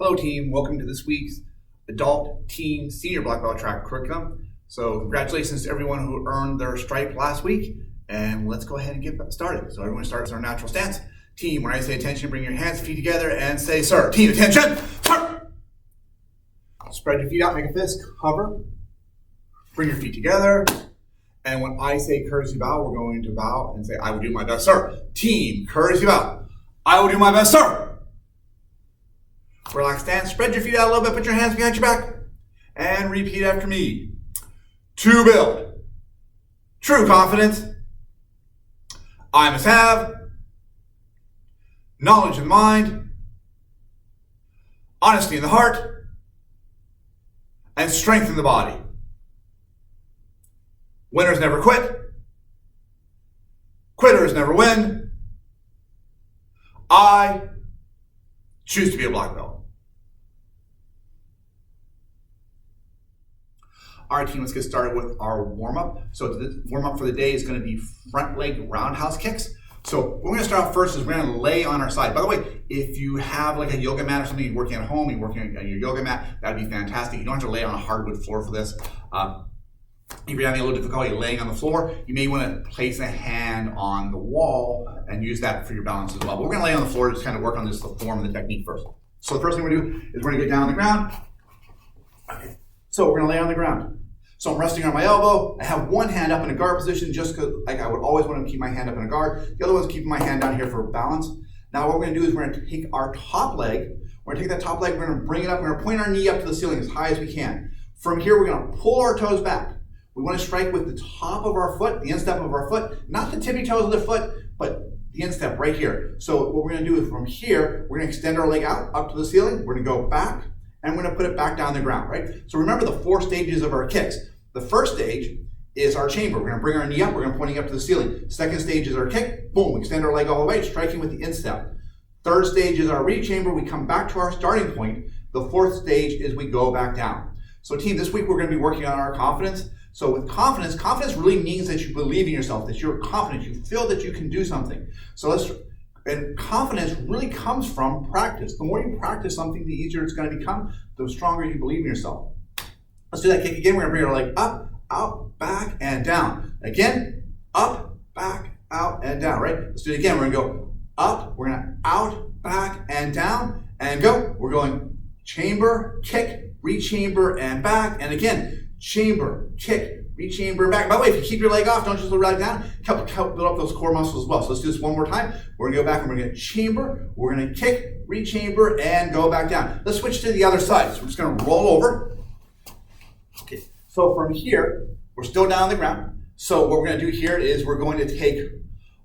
Hello team, welcome to this week's Adult, Teen, Senior Black Belt Track curriculum. So congratulations to everyone who earned their stripe last week, and let's go ahead and get started. So everyone starts our natural stance. Team, when I say attention, bring your hands, feet together and say sir. Team, attention, sir. Spread your feet out, make a fist, hover. Bring your feet together. And when I say courtesy bow, we're going to bow and say, I will do my best, sir. Team, courtesy bow. I will do my best, sir. Relax stance, spread your feet out a little bit, put your hands behind your back, and repeat after me. To build true confidence, I must have knowledge in the mind, honesty in the heart, and strength in the body. Winners never quit. Quitters never win. I choose to be a black belt. All right, team, let's get started with our warm-up. So the warm-up for the day is going to be front leg roundhouse kicks. So what we're going to start off first is we're going to lay on our side. By the way, if you have like a yoga mat or something, you're working at home, you're working on your yoga mat, that'd be fantastic. You don't have to lay on a hardwood floor for this. If you're having a little difficulty laying on the floor, you may want to place a hand on the wall and use that for your balance as well. But we're going to lay on the floor to just kind of work on this, the form and the technique first. So the first thing we're going to do is we're going to get down on the ground. Okay. So we're going to lay on the ground. So I'm resting on my elbow. I have one hand up in a guard position just because like I would always want to keep my hand up in a guard. The other one's keeping my hand down here for balance. Now what we're going to do is we're going to take our top leg. We're going to take that top leg, we're going to bring it up, we're going to point our knee up to the ceiling as high as we can. From here, we're going to pull our toes back. We want to strike with the top of our foot, the instep of our foot, not the tippy toes of the foot, but the instep right here. So what we're going to do is from here, we're going to extend our leg out up to the ceiling. We're going to go back, and we're going to put it back down the ground, right? So remember the 4 stages of our kicks. The first stage is our chamber. We're going to bring our knee up. We're going to pointing up to the ceiling. Second stage is our kick. Boom, extend our leg all the way, striking with the instep. Third stage is our re-chamber. We come back to our starting point. The fourth stage is we go back down. So team, this week we're going to be working on our confidence. So with confidence really means that you believe in yourself, that you're confident, you feel that you can do something. And confidence really comes from practice. The more you practice something, the easier it's going to become, the stronger you believe in yourself. Let's do that kick again. We're going to bring our leg up, out, back, and down. Again, up, back, out, and down, right? Let's do it again. We're going to go up, we're going to out, back, and down, and go. We're going chamber, kick, re-chamber, and back, and again, chamber, kick, re-chamber, and back. By the way, if you keep your leg off, don't just let it right down. Help build up those core muscles as well. So let's do this one more time. We're going to go back and we're going to chamber, we're going to kick, re-chamber, and go back down. Let's switch to the other side. So we're just going to roll over. Okay. So from here, we're still down on the ground. So what we're going to do here is we're going to take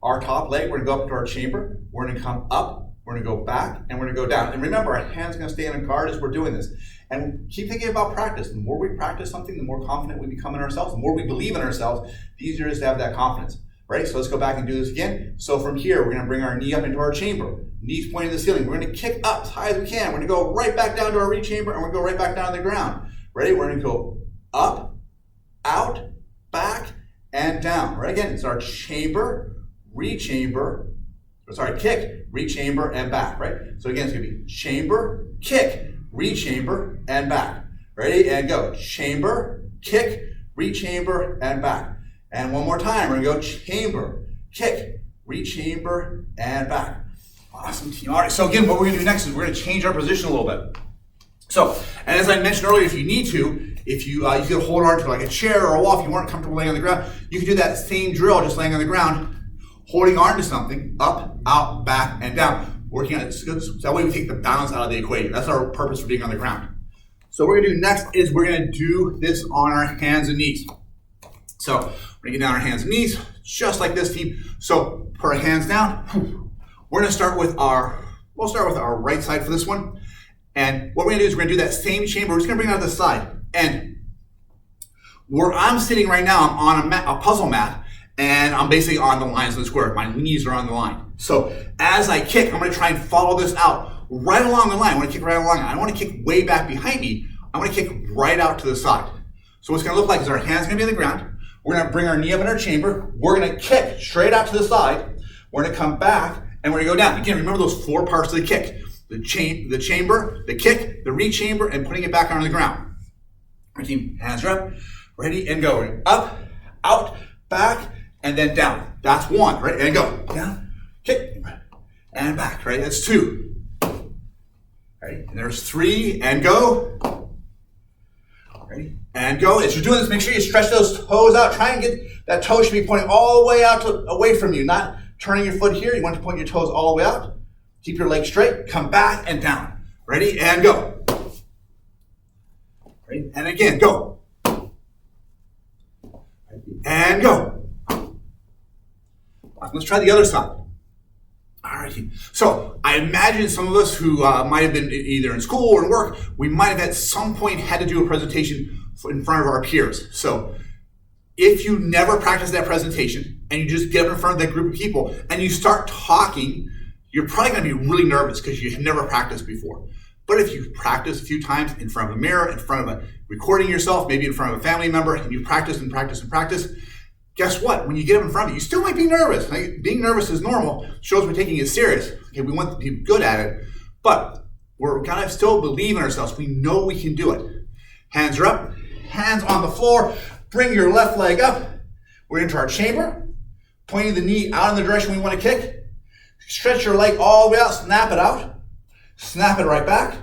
our top leg, we're going to go up to our chamber, we're going to come up, we're going to go back, and we're going to go down. And remember, our hand's going to stay in a guard as we're doing this. And keep thinking about practice. The more we practice something, the more confident we become in ourselves. The more we believe in ourselves, the easier it is to have that confidence. Right? So let's go back and do this again. So from here, we're going to bring our knee up into our chamber. Knees pointing to the ceiling. We're going to kick up as high as we can. We're going to go right back down to our re-chamber, and we're going to go right back down to the ground. Ready? We're going to go up, out, back, and down. Right? Again, it's our chamber, re-chamber, kick, re-chamber, and back. Right? So again, it's going to be chamber, kick, re-chamber, and back. Ready? And go. Chamber, kick, re-chamber, and back. And one more time. We're going to go chamber, kick, re-chamber, and back. Awesome, team. All right, so again, what we're going to do next is we're going to change our position a little bit. So, and as I mentioned earlier, if you need to, if you can hold on to like a chair or a wall, if you weren't comfortable laying on the ground, you can do that same drill, just laying on the ground, holding on to something, up, out, back, and down. Working on it. So that way we take the balance out of the equation. That's our purpose for being on the ground. So what we're going to do next is we're going to do this on our hands and knees. So we're going to get down on our hands and knees, just like this, team. So put our hands down. We're going to start with we'll start with our right side for this one. And what we're going to do is we're going to do that same chamber. We're just going to bring it out to the side. And where I'm sitting right now, I'm on a puzzle mat. And I'm basically on the lines of the square. My knees are on the line. So as I kick, I'm going to try and follow this out right along the line. I want to kick right along. I don't want to kick way back behind me. I want to kick right out to the side. So what's going to look like is our hands going to be on the ground. We're going to bring our knee up in our chamber. We're going to kick straight out to the side. We're going to come back and we're going to go down. Again, remember those 4 parts of the kick. the chamber, the kick, the reach chamber, and putting it back onto the ground. Our team, hands are up, ready, and go. Up, out, back, and then down. That's one, right? And go. Down, kick, and back, right? That's two. Right? And there's three, and go. Ready? And go. As you're doing this, make sure you stretch those toes out. Try and get that toe should be pointing all the way out away from you, not turning your foot here. You want to point your toes all the way out. Keep your legs straight. Come back and down. Ready? And go. Ready? And again, go. And go. Let's try the other side. All right. So I imagine some of us who might have been either in school or in work, we might have at some point had to do a presentation in front of our peers. So if you never practice that presentation and you just get up in front of that group of people and you start talking, you're probably going to be really nervous because you've never practiced before. But if you practice a few times in front of a mirror, in front of recording yourself, maybe in front of a family member, and you practice and practice and practice, guess what? When you get up in front of it, you still might be nervous. Like, being nervous is normal. Shows we're taking it serious. Okay, we want to be good at it, but we're going to still believe in ourselves. We know we can do it. Hands are up, hands on the floor. Bring your left leg up. We're into our chamber, pointing the knee out in the direction we want to kick. Stretch your leg all the way out, snap it out, snap it right back,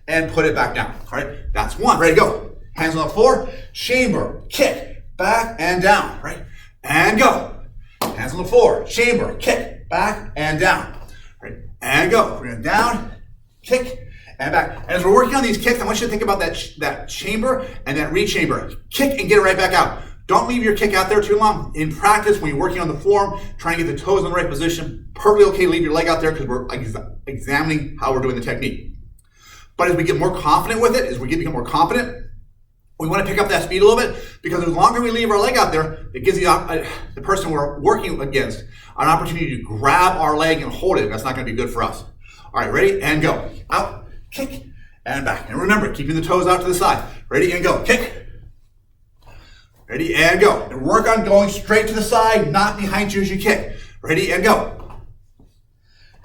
and put it back down. All right, that's one. Ready to go. Hands on the floor, chamber, kick, back and down. Right, and go. Hands on the floor, chamber, kick, back and down. Right, and go. We're going down, kick, and back. And as we're working on these kicks, I want you to think about that chamber and that reach chamber. Kick and get it right back out. Don't leave your kick out there too long. In practice, when you're working on the form, trying to get the toes in the right position, perfectly okay to leave your leg out there because we're examining how we're doing the technique. But as we get more confident with it, as we become more confident, we want to pick up that speed a little bit because the longer we leave our leg out there, it gives the person we're working against an opportunity to grab our leg and hold it. That's not going to be good for us. All right, ready? And go. Out, kick, and back. And remember, keeping the toes out to the side. Ready? And go. Kick. Ready? And go. And work on going straight to the side, not behind you as you kick. Ready? And go.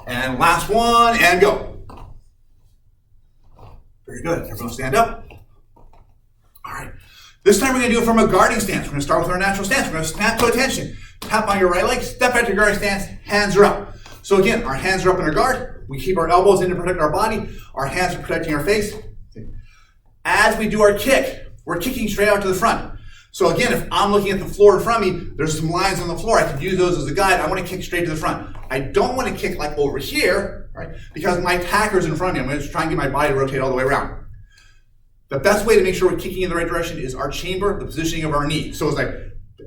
And last one, and go. Very good. Everyone stand up. All right. This time we're going to do it from a guarding stance. We're going to start with our natural stance. We're going to snap to attention. Tap on your right leg, step back to guarding stance, hands are up. So again, our hands are up in our guard. We keep our elbows in to protect our body. Our hands are protecting our face. As we do our kick, we're kicking straight out to the front. So again, if I'm looking at the floor in front of me, there's some lines on the floor. I can use those as a guide. I want to kick straight to the front. I don't want to kick like over here, right? Because my attacker's in front of me. I'm going to try and get my body to rotate all the way around. The best way to make sure we're kicking in the right direction is our chamber, the positioning of our knee. So it's like,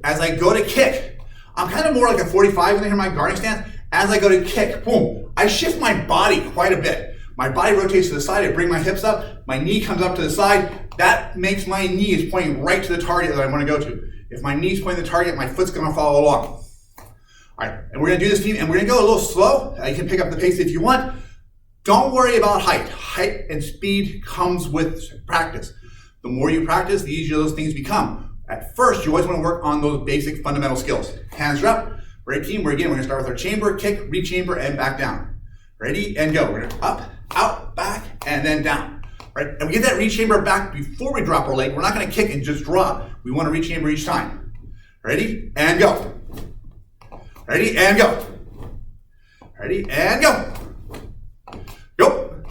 as I go to kick, I'm kind of more like a 45 when I hear my guarding stance. As I go to kick, boom, I shift my body quite a bit. My body rotates to the side. I bring my hips up. My knee comes up to the side. That makes my knees pointing right to the target that I want to go to. If my knee's pointing the target, my foot's going to follow along. All right, and we're going to do this, team, and we're going to go a little slow. You can pick up the pace if you want. Don't worry about height. Height and speed comes with practice. The more you practice, the easier those things become. At first, you always want to work on those basic fundamental skills. Hands are up. Ready, team? We're going to start with our chamber, kick, re-chamber, and back down. Ready, and go. We're going to up, out, back, and then down. Right? And we get that re-chamber back before we drop our leg. We're not going to kick and just drop. We want to re-chamber each time. Ready, and go. Ready, and go. Ready, and go. Go.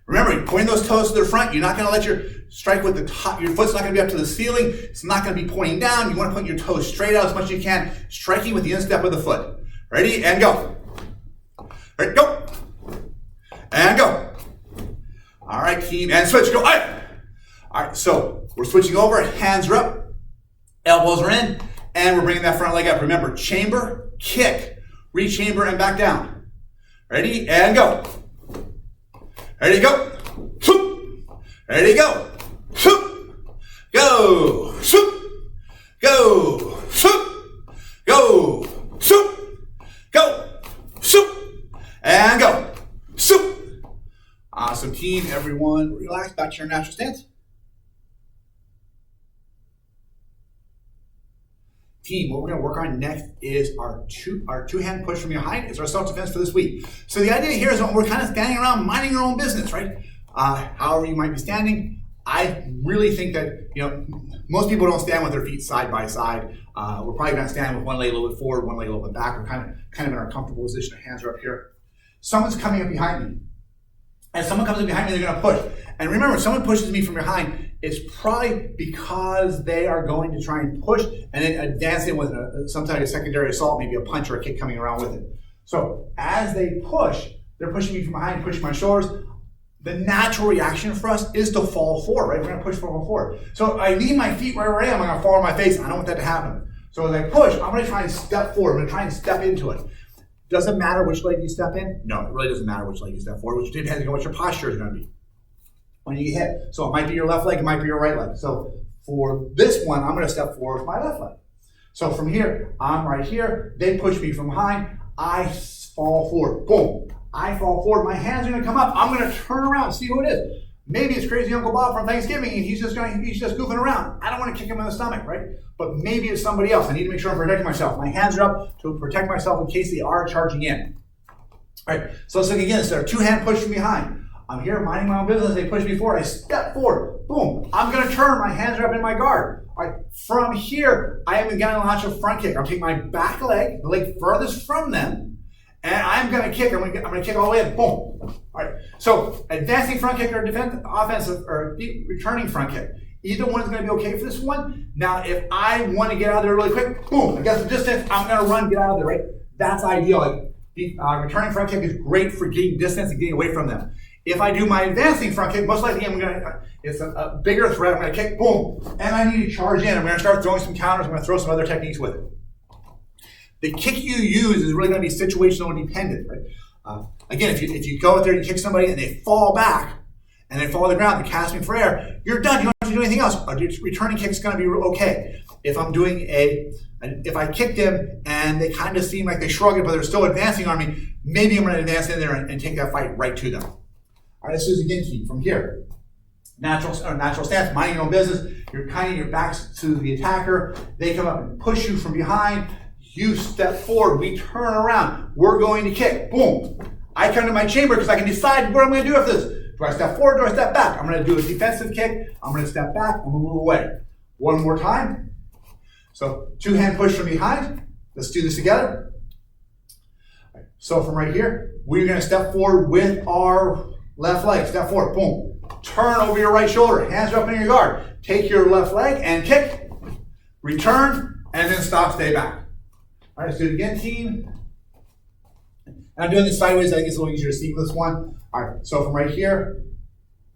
Remember, you're pointing those toes to the front. You're not going to let your strike with the top. Your foot's not going to be up to the ceiling. It's not going to be pointing down. You want to put your toes straight out as much as you can, striking with the instep of the foot. Ready, and go. Ready, go. And go. All right, team, and switch. Go. All right, so we're switching over. Hands are up. Elbows are in. And we're bringing that front leg up. Remember, chamber, kick, re-chamber, and back down. Ready, and go. Ready, go. Swoop. Ready, go. Swoop. Go. Swoop. Go. Swoop. Go. Swoop. Go. Swoop. And go. Swoop. Awesome, team. Everyone, relax. Back to your natural stance. Team, what we're going to work on next is our two-hand push from behind. It's our self-defense for this week. So the idea here is when we're kind of standing around minding our own business, right? However you might be standing, I really think that, most people don't stand with their feet side by side. We're probably going to stand with one leg a little bit forward, one leg a little bit back. We're kind of in our comfortable position. Our hands are up here. Someone's coming up behind me. As someone comes up behind me, they're going to push. And remember, if someone pushes me from behind, it's probably because they are going to try and push and then advance in with some type of secondary assault, maybe a punch or a kick coming around with it. So as they push, they're pushing me from behind, pushing my shoulders. The natural reaction for us is to fall forward, right? We're going to push forward. So I leave my feet wherever I am. I'm going to fall on my face. I don't want that to happen. So as I push, I'm going to try and step forward. I'm going to try and step into it. Doesn't matter which leg you step in. No, it really doesn't matter which leg you step forward, which depends on what your posture is going to be when you get hit. So it might be your left leg, it might be your right leg. So for this one, I'm going to step forward with my left leg. So from here, I'm right here. They push me from behind. I fall forward. Boom. I fall forward. My hands are going to come up. I'm going to turn around, see who it is. Maybe it's crazy Uncle Bob from Thanksgiving, and he's just goofing around. I don't want to kick him in the stomach, right? But maybe it's somebody else. I need to make sure I'm protecting myself. My hands are up to protect myself in case they are charging in. All right, so let's look again. It's our two-hand push from behind. I'm here minding my own business. They push me forward. I step forward. Boom. I'm going to turn. My hands are up in my guard. All right, from here, I am going to launch a front kick. I'll take my back leg, the leg furthest from them, and I'm going to kick. I'm going to kick all the way in. Boom. All right. So advancing front kick or offensive or returning front kick. Either one is going to be okay for this one. Now, if I want to get out of there really quick, boom, I guess the distance, I'm going to run, get out of there, right? That's ideal. Like, returning front kick is great for getting distance and getting away from them. If I do my advancing front kick, most likely it's a bigger threat. I'm going to kick, boom, and I need to charge in. I'm going to start throwing some counters. I'm going to throw some other techniques with it. The kick you use is really going to be situational dependent, right? Again, if you go out there and you kick somebody and they fall back and they fall to the ground, they're casting for air, you're done. You don't have to do anything else. A returning kick is going to be okay. If I'm doing if I kick them and they kind of seem like they shrug it, but they're still advancing on me, maybe I'm going to advance in there and take that fight right to them. All right, this is again key from here. Natural stance, minding your own business. You're kind of your back's to the attacker. They come up and push you from behind. You step forward. We turn around. We're going to kick. Boom. I come to my chamber because I can decide what I'm going to do with this. Do I step forward? Do I step back? I'm going to do a defensive kick. I'm going to step back. I'm going to move away. One more time. So two-hand push from behind. Let's do this together. Right. So from right here, we're going to step forward with our left leg. Step forward. Boom. Turn over your right shoulder. Hands are up in your guard. Take your left leg and kick. Return. And then stop. Stay back. All right, let's do it again, team. And I'm doing this sideways. I think it's a little easier to see with this one. All right, so from right here,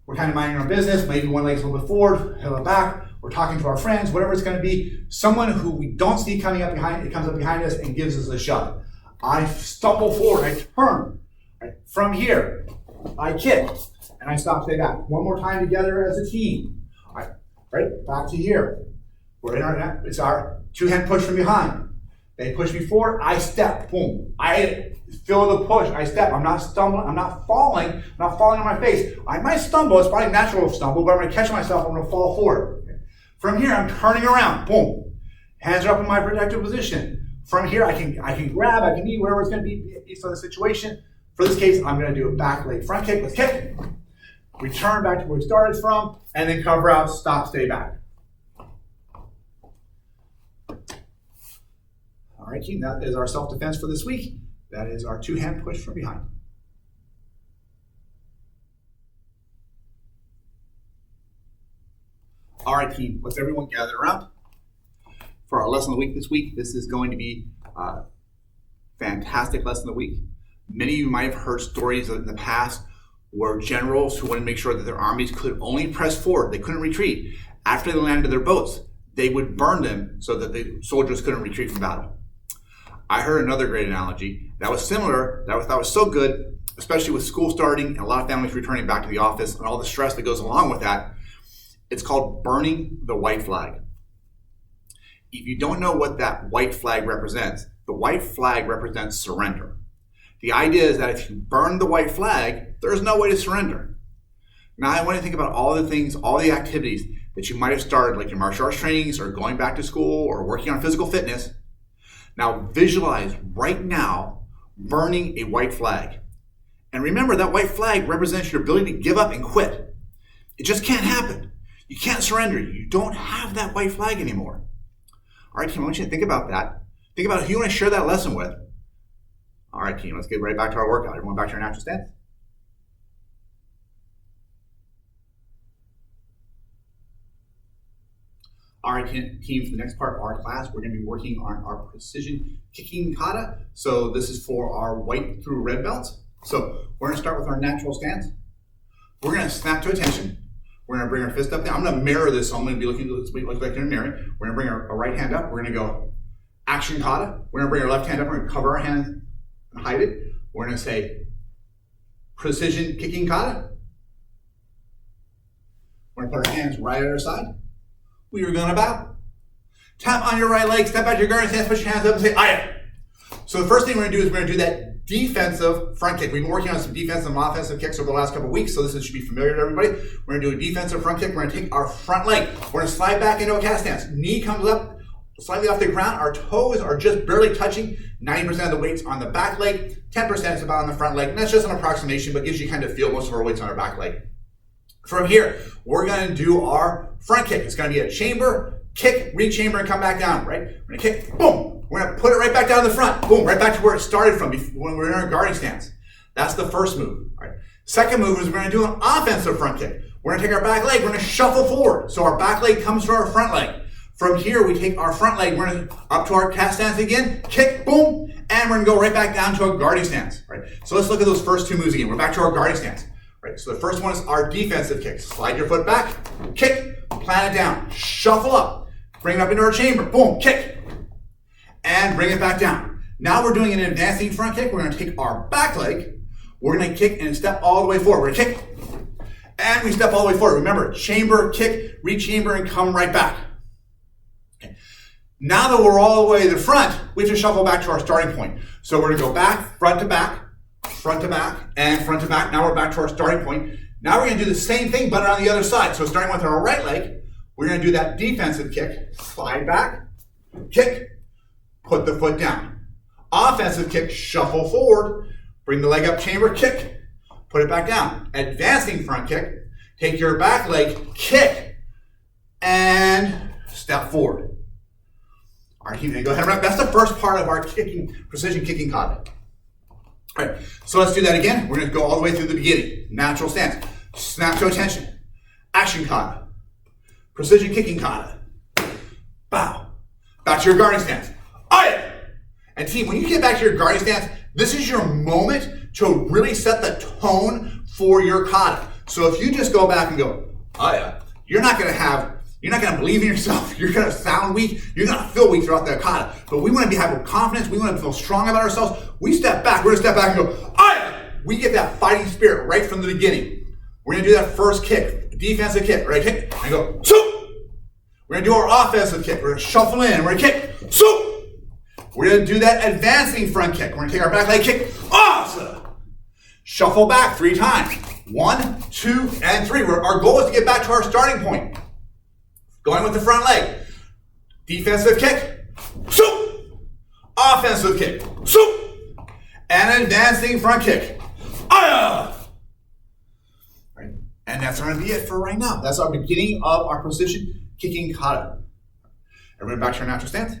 we're kind of minding our business. Maybe one leg's a little bit forward, a little bit back. We're talking to our friends, whatever it's going to be. Someone who we don't see coming up behind, it comes up behind us and gives us a shove. I stumble forward. I turn. Right, from here, I kick, and I stop, stay back. One more time together as a team. All right, back to here. It's our two-hand push from behind. They push me forward, I step, boom. I feel the push, I step. I'm not stumbling, I'm not falling on my face. I might stumble, it's probably natural to stumble, but I'm going to catch myself, I'm going to fall forward. From here, I'm turning around, boom. Hands are up in my protective position. From here, I can grab, I can knee, whatever it's going to be based on the situation. For this case, I'm going to do a back leg front kick. Let's kick. Return back to where we started from, and then cover out, stop, stay back. All right, team, that is our self-defense for this week. That is our two-hand push from behind. All right, team, let's everyone gather around for our lesson of the week this week. This is going to be a fantastic lesson of the week. Many of you might have heard stories in the past where generals who wanted to make sure that their armies could only press forward, they couldn't retreat. After they landed their boats, they would burn them so that the soldiers couldn't retreat from battle. I heard another great analogy that was similar, that was so good, especially with school starting and a lot of families returning back to the office and all the stress that goes along with that. It's called burning the white flag. If you don't know what that white flag represents, the white flag represents surrender. The idea is that if you burn the white flag, there's no way to surrender. Now I want you to think about all the things, all the activities that you might have started, like your martial arts trainings or going back to school or working on physical fitness. Now visualize right now burning a white flag. And remember, that white flag represents your ability to give up and quit. It just can't happen. You can't surrender. You don't have that white flag anymore. All right, team, I want you to think about that. Think about who you want to share that lesson with. All right, team, let's get right back to our workout. Everyone back to our natural stance. All right, team, for the next part of our class, we're going to be working on our precision kicking kata. So this is for our white through red belts. So we're going to start with our natural stance. We're going to snap to attention. We're going to bring our fist up. Now I'm going to mirror this, so I'm going to be looking like in a mirror. We're going to bring our right hand up. We're going to go action kata. We're going to bring our left hand up. We're going to cover our hand and hide it. We're going to say precision kicking kata. We're going to put our hands right at our side. We are going to bow. Tap on your right leg, step out to your guarding stance, put your hands up and say, "Aya." So the first thing we're going to do is we're going to do that defensive front kick. We've been working on some defensive and offensive kicks over the last couple of weeks, so this should be familiar to everybody. We're going to do a defensive front kick. We're going to take our front leg. We're going to slide back into a cat stance. Knee comes up slightly off the ground. Our toes are just barely touching. 90% of the weight's on the back leg. 10% is about on the front leg. And that's just an approximation, but gives you kind of feel most of our weight's on our back leg. From here, we're going to do our front kick. It's going to be a chamber, kick, re-chamber, and come back down, right? We're going to kick, boom. We're going to put it right back down in the front. Boom, right back to where it started from when we were in our guarding stance. That's the first move. Right? Second move is we're going to do an offensive front kick. We're going to take our back leg. We're going to shuffle forward. So our back leg comes to our front leg. From here, we take our front leg. We're going to up to our cat stance again. Kick, boom. And we're going to go right back down to a guarding stance. Right? So let's look at those first two moves again. We're back to our guarding stance. Right? So the first one is our defensive kick. Slide your foot back. Kick. Plant it down. Shuffle up. Bring it up into our chamber. Boom. Kick. And bring it back down. Now we're doing an advancing front kick. We're going to take our back leg. We're going to kick and step all the way forward. We're going to kick. And we step all the way forward. Remember, chamber, kick, re-chamber, and come right back. Okay. Now that we're all the way to the front, we have to shuffle back to our starting point. So we're going to go back, front to back, and front to back. Now we're back to our starting point. Now we're going to do the same thing, but on the other side. So starting with our right leg, we're going to do that defensive kick. Slide back, kick, put the foot down. Offensive kick, shuffle forward, bring the leg up, chamber, kick, put it back down. Advancing front kick, take your back leg, kick, and step forward. All right, go ahead and wrap. That's the first part of our precision kicking kata. All right, so let's do that again. We're going to go all the way through the beginning. Natural stance. Snap to attention. Action kata. Precision kicking kata. Bow. Back to your guarding stance. Aya! And team, when you get back to your guarding stance, this is your moment to really set the tone for your kata. So if you just go back and go, Aya, you're not going to believe in yourself. You're going to sound weak. You're going to feel weak throughout the kata. But we want to have confidence. We want to feel strong about ourselves. We step back. We're going to step back and go, Aya! We get that fighting spirit right from the beginning. We're going to do that first kick, defensive kick, right? Kick, and go, Soop! We're going to do our offensive kick. We're going to shuffle in. We're going to kick, Soop! We're going to do that advancing front kick. We're going to take our back leg, kick, awesome! Shuffle back 3 times. 1, 2, and 3. Our goal is to get back to our starting point. Going with the front leg. Defensive kick. Swoop. Offensive kick. Swoop. And advancing front kick. Right. And that's going to be it for right now. That's our beginning of our precision kicking kata. Everyone back to our natural stance.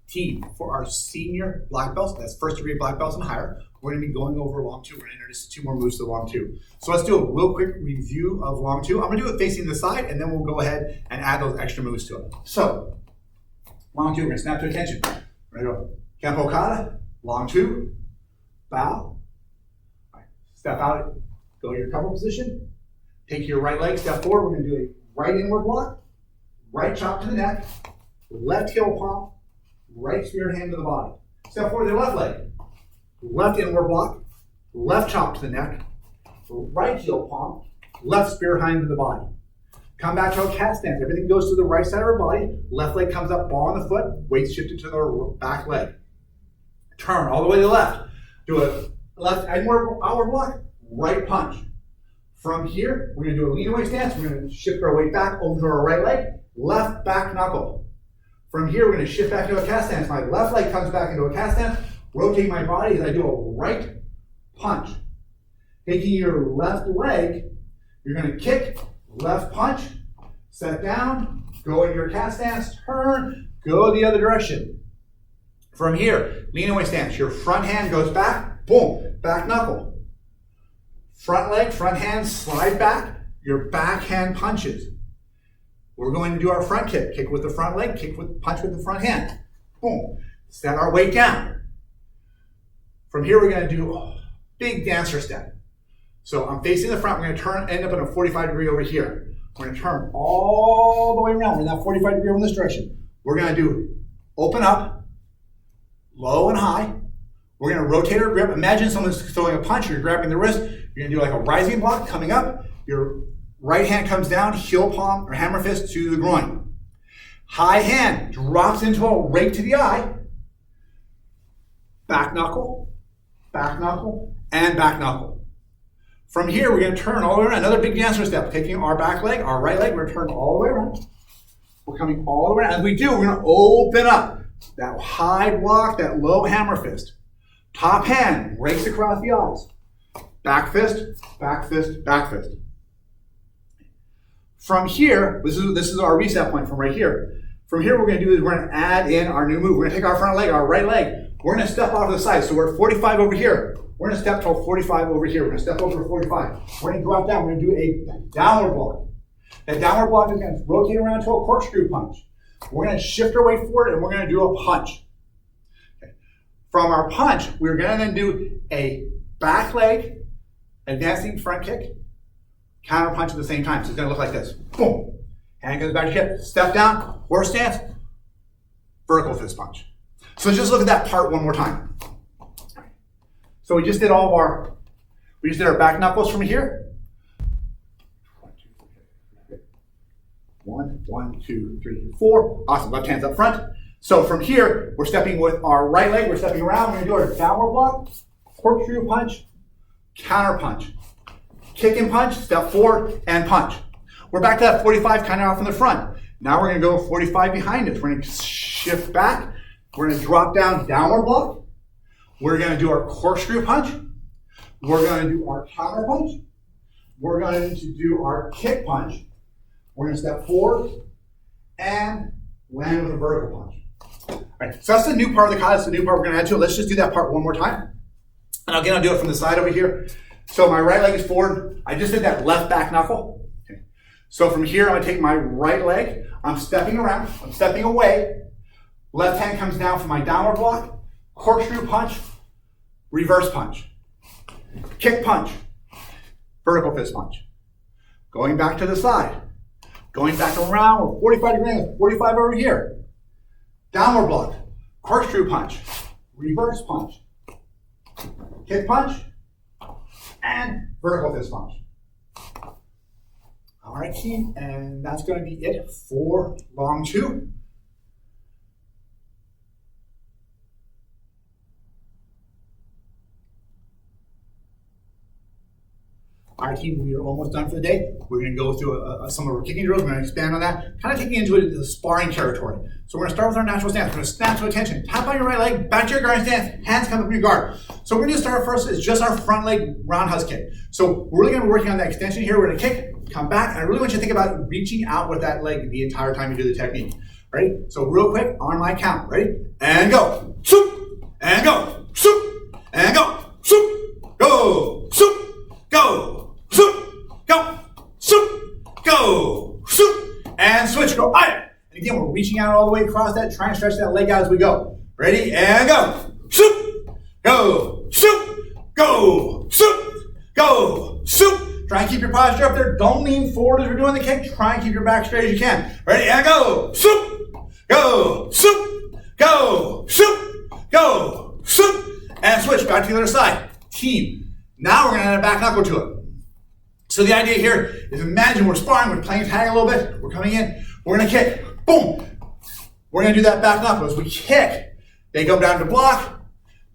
Team, for our senior black belts, that's first degree black belts and higher, we're going to be going over long 2. We're going to introduce 2 more moves to long 2. So let's do a real quick review of long 2. I'm going to do it facing the side, and then we'll go ahead and add those extra moves to it. So, long 2, we're going to snap to attention. We're going to go Kempo Kata, long 2, bow, right, step out, go to your couple position, take your right leg, step forward. We're going to do a right inward block, right chop to the neck, left heel palm, right spear hand to the body. Step forward to the left leg. Left inward block, left chop to the neck, right heel palm, left spear hand to the body. Come back to a cat stance. Everything goes to the right side of our body. Left leg comes up, ball on the foot, weight shifted to the back leg. turn all the way to the left. Do a left outward block, right punch. From here, we're going to do a lean away stance. We're going to shift our weight back over to our right leg, left back knuckle. From here, we're going to shift back into a cast stance. My left leg comes back into a cast stance. Rotate my body as I do a right punch. Taking your left leg, you're going to kick, left punch, set down, go into your cast stance, turn, go the other direction. From here, lean away stance. Your front hand goes back, boom, back knuckle. Front leg, front hand, slide back, your back hand punches. We're going to do our front kick. Kick with the front leg, punch with the front hand. Boom. Set our weight down. From here, we're going to do a big dancer step. So I'm facing the front. We're going to turn, end up in a 45-degree over here. We're going to turn all the way around. We're in that 45-degree in this direction. We're going to do open up, low and high. We're going to rotate our grip. Imagine someone's throwing a punch. You're grabbing the wrist. You're going to do like a rising block coming up. Your right hand comes down, heel palm or hammer fist to the groin. High hand drops into a rake to the eye. Back knuckle, and back knuckle. From here, we're going to turn all the way around. Another big dancer step. Taking our back leg, our right leg, we're going to turn all the way around. We're coming all the way around. As we do, we're going to open up. That high block, that low hammer fist. Top hand rakes across the eyes. Back fist, back fist, back fist. From here, this is our reset point from right here. From here, what we're going to do is we're going to add in our new move. We're going to take our front leg, our right leg. We're going to step off to the side. So we're at 45 over here. We're going to step to a 45 over here. We're going to step over to 45. We're going to drop down. We're going to do a downward block. That downward block is going to rotate around to a corkscrew punch. We're going to shift our weight forward and we're going to do a punch. Okay. From our punch, we're going to then do a back leg, advancing front kick, counter punch at the same time. So it's going to look like this. Boom. Hand goes back to hip. Step down, horse stance, vertical fist punch. So just look at that part one more time. So we just did our back knuckles from here. 1, 2, 3, 4. Awesome, left hand's up front. So from here, we're stepping with our right leg, we're stepping around, we're gonna do our downward block, corkscrew punch, counter punch. Kick and punch, step forward, and punch. We're back to that 45 kind of off in the front. Now we're gonna go 45 behind us. We're gonna shift back. We're gonna drop down, downward block. We're gonna do our corkscrew punch. We're gonna do our counter punch. We're going to do our kick punch. We're gonna step forward and land with a vertical punch. All right, so that's the new part of the kata. That's the new part we're gonna add to it. Let's just do that part one more time. And again, I'll do it from the side over here. So my right leg is forward. I just did that left back knuckle. Okay. So from here, I'm gonna take my right leg. I'm stepping around, I'm stepping away. Left hand comes down for my downward block, corkscrew punch, reverse punch, kick punch, vertical fist punch. Going back to the side, going back around with 45 degrees, 45 over here. Downward block, corkscrew punch, reverse punch, kick punch, and vertical fist punch. All right, team, and that's going to be it for long two. All right, team, we are almost done for the day. We're going to go through some of our kicking drills. We're going to expand on that, kind of taking into the sparring territory. So we're going to start with our natural stance. We're going to snap to attention. Tap on your right leg, back to your guard stance, hands come up in your guard. So we're going to start first is just our front leg roundhouse kick. So we're really going to be working on that extension here. We're going to kick, come back, and I really want you to think about reaching out with that leg the entire time you do the technique. Ready? So real quick, on my count. Ready? And go. Swoop, and go. Swoop, and go. Swoop, go. Swoop, go. Swoop, go, swoop, go, swoop, and switch, go higher. And again, we're reaching out all the way across that, trying to stretch that leg out as we go. Ready, and go, swoop, go, swoop, go, swoop, go, swoop. Try and keep your posture up there. Don't lean forward as we're doing the kick. Try and keep your back straight as you can. Ready, and go, swoop, go, swoop, go, swoop, go, swoop, and switch back to the other side. Team. Now we're going to add a back knuckle to it. So the idea here is imagine we're sparring, we're playing tag a little bit, we're coming in, we're gonna kick, boom. We're gonna do that back knuckle. As we kick, they go down to block,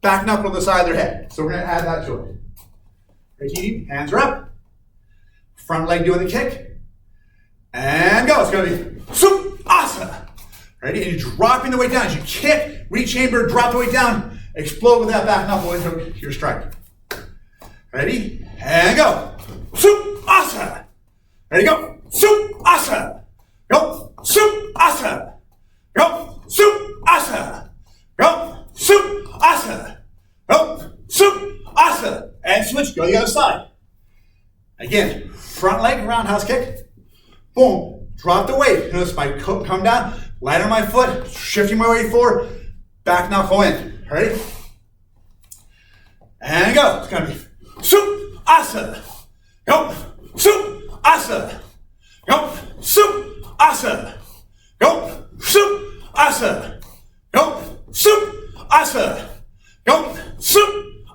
back knuckle to the side of their head. So we're going to add that to it. Right, team, hands are up. Front leg doing the kick. And go. It's going to be asana. Ready? And you're dropping the weight down. As you kick, rechamber, drop the weight down, explode with that back knuckle into your strike. Ready? And go. Asana. Ready? Go. Asana. Go. Asana. Go. Asana. Go. Asana. Go. Asana. And switch. Go to the other side. Again, front leg roundhouse kick. Boom. Drop the weight. Notice my come down, land on my foot, shifting my weight forward, back knuckle in. Ready? And go. It's going to be asana. Go. Asana. Go. Asana. Go. Asana. Go. Asana. Go.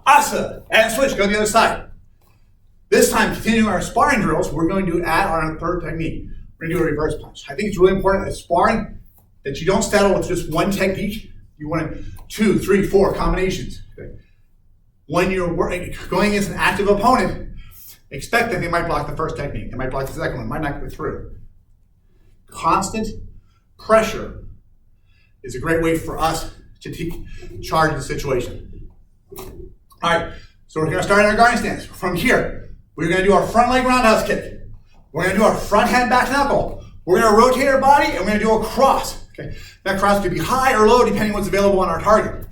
Asana. And switch. Go to the other side. This time, continuing our sparring drills, we're going to add on our third technique. We're going to do a reverse punch. I think it's really important at sparring that you don't settle with just one technique. You want 2, 3, 4 combinations. Okay? When you're going against an active opponent, expect that they might block the first technique. They might block the second one. Might not go through. Constant pressure is a great way for us to charge the situation. All right, so we're going to start in our guarding stance. From here, we're going to do our front leg roundhouse kick. We're going to do our front hand back knuckle. We're going to rotate our body and we're going to do a cross. Okay, that cross could be high or low depending on what's available on our target.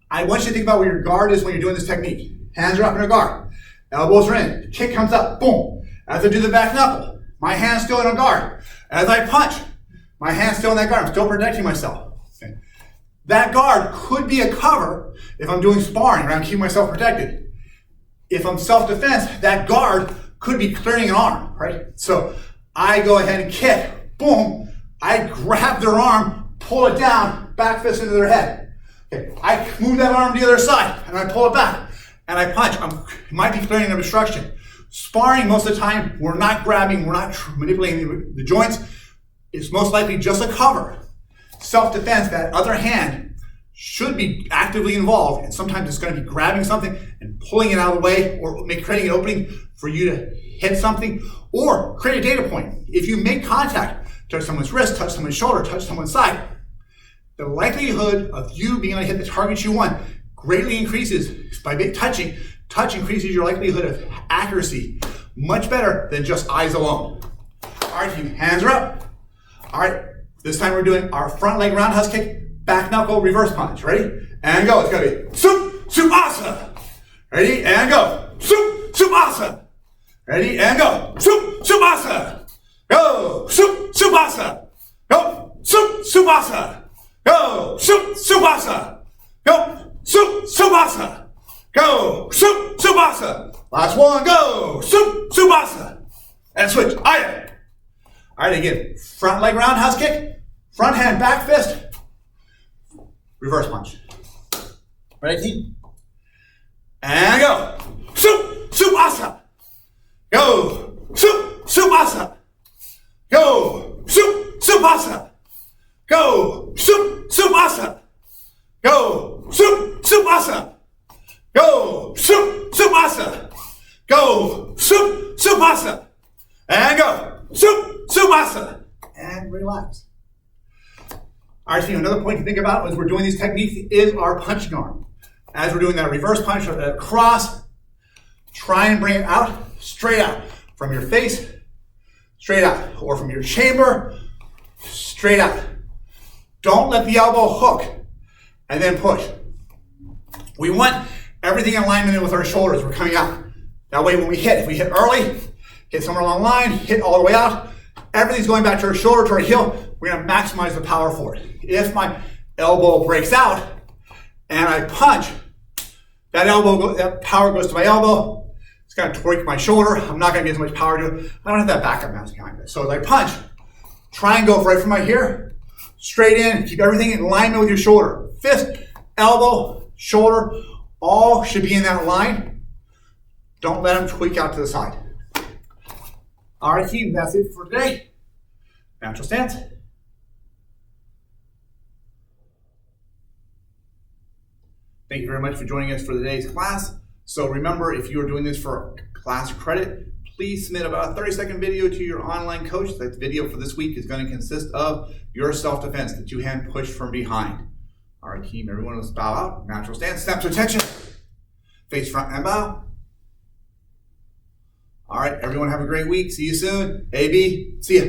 I want you to think about where your guard is when you're doing this technique. Hands are up in a guard. Elbows are in. Kick comes up. Boom. As I do the back knuckle, my hand's still in a guard. As I punch, my hand's still in that guard. I'm still protecting myself. Okay. That guard could be a cover if I'm doing sparring, right? I'm keeping myself protected. If I'm self-defense, that guard could be clearing an arm, right? So I go ahead and kick. Boom. I grab their arm, pull it down, back fist into their head. Okay. I move that arm to the other side, and I pull it back, and I punch. It might be clearing an obstruction. Sparring, most of the time, we're not grabbing, we're not manipulating the joints. It's most likely just a cover. Self-defense, that other hand should be actively involved, and sometimes it's going to be grabbing something and pulling it out of the way, or creating an opening for you to hit something, or create a data point. If you make contact, touch someone's wrist, touch someone's shoulder, touch someone's side, the likelihood of you being able to hit the target you want greatly increases by touching. Touch increases your likelihood of accuracy much better than just eyes alone. All right, team, hands are up. All right, this time we're doing our front leg roundhouse kick, back knuckle, reverse punch. Ready? And go. It's going to be supasa. Ready? And go. Supasa. Ready? And go. Supasa. Go. Supasa. Go. Supasa. Go. Supasa. Go. Supasa. Go. Supasa. Last one. Go. Supasa. And switch. Aya. All right, again. Front leg roundhouse kick. Front hand back fist. Reverse punch. Ready, team? And go. Supasa. Go. Supasa. Go. Supasa. Go. Supasa. Go. Supasa. Go. Supasa. Go. Supasa. And go. Supasa. And relax. All right, so another point to think about as we're doing these techniques is our punching arm. As we're doing that reverse punch or that cross, try and bring it out, straight out. From your face, straight out. Or from your chamber, straight out. Don't let the elbow hook and then push. We want everything in alignment with our shoulders. We're coming out. That way when we hit, if we hit early, hit somewhere along the line, hit all the way out, everything's going back to our shoulder, to our heel. We're going to maximize the power for it. If my elbow breaks out and I punch, that power goes to my elbow. It's going to tweak my shoulder. I'm not going to get as much power to it. I don't have that backup mounts behind it. So as I punch, try and go right from right here, straight in. Keep everything in alignment with your shoulder. Fist, elbow, shoulder, all should be in that line. Don't let them tweak out to the side. All right, team, that's it for today. Natural stance. Thank you very much for joining us for today's class. So remember, if you're doing this for class credit, please submit about a 30-second video to your online coach. That video for this week is going to consist of your self-defense, the two-hand push from behind. All right, team, everyone, let's bow out. Natural stance, snap to attention. Face front and bow. All right, everyone have a great week. See you soon. AB, see ya.